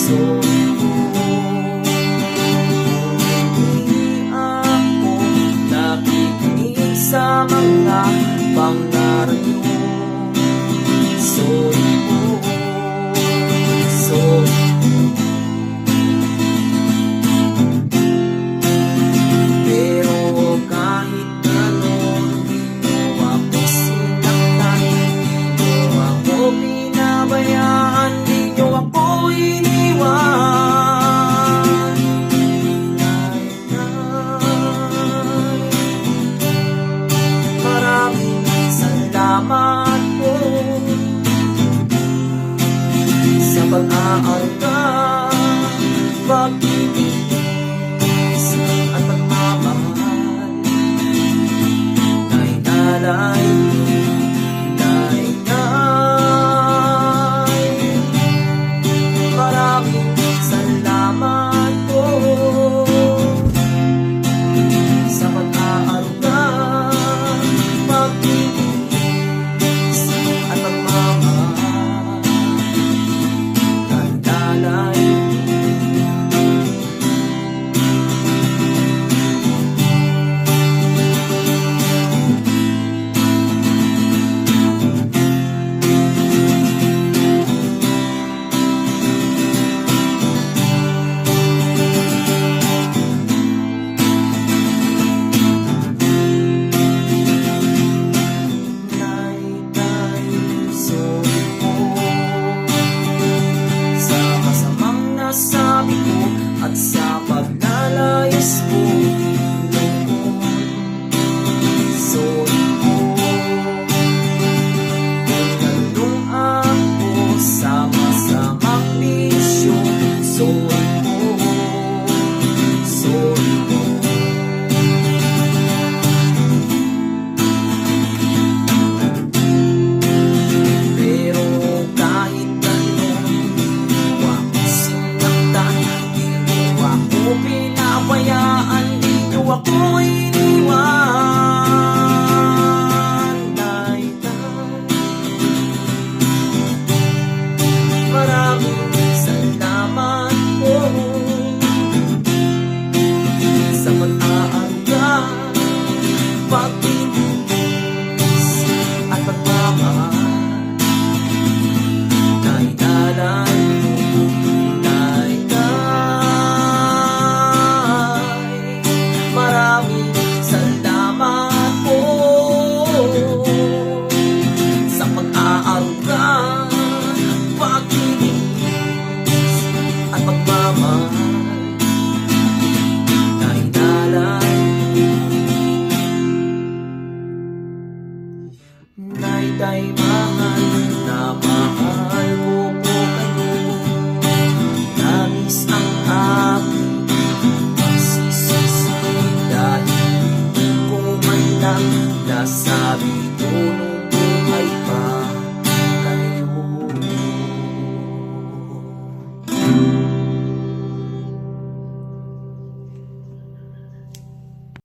Hindi ako nakikinig sa mga pangarap niyo. Sorry po, sorry. Pero kahit ganon, di mo ako sinaktan, di mo ako pinabayaan, di nyo ako iniwan. Maraming salamat po sa pag-aalga, pag-ibig at pagmamahal. Nay-nalay, nay-nay, maraming salamat po sa pag-aalga, pag-ibig at pagmamahal. Nay-nalay, sabi ko at sa paglalayas ko noon. Sorry po kung nandun ako sa masamang bisyo. Sorry po, sorry po. Pero kahit pinabayaan, di nyo ako iniwan. Nay-nay, maraming salamat po sa pag-aalga, pag-ibig at pagmamahal. Nay-nalay, maraming salamat po sa pag-aaruga, pag-ibig at pagmamahal. Nay-nalay, nay-day, mahal na mahal ko po kayo. Nais ang aking nasabi ko nung buhay pa kayo.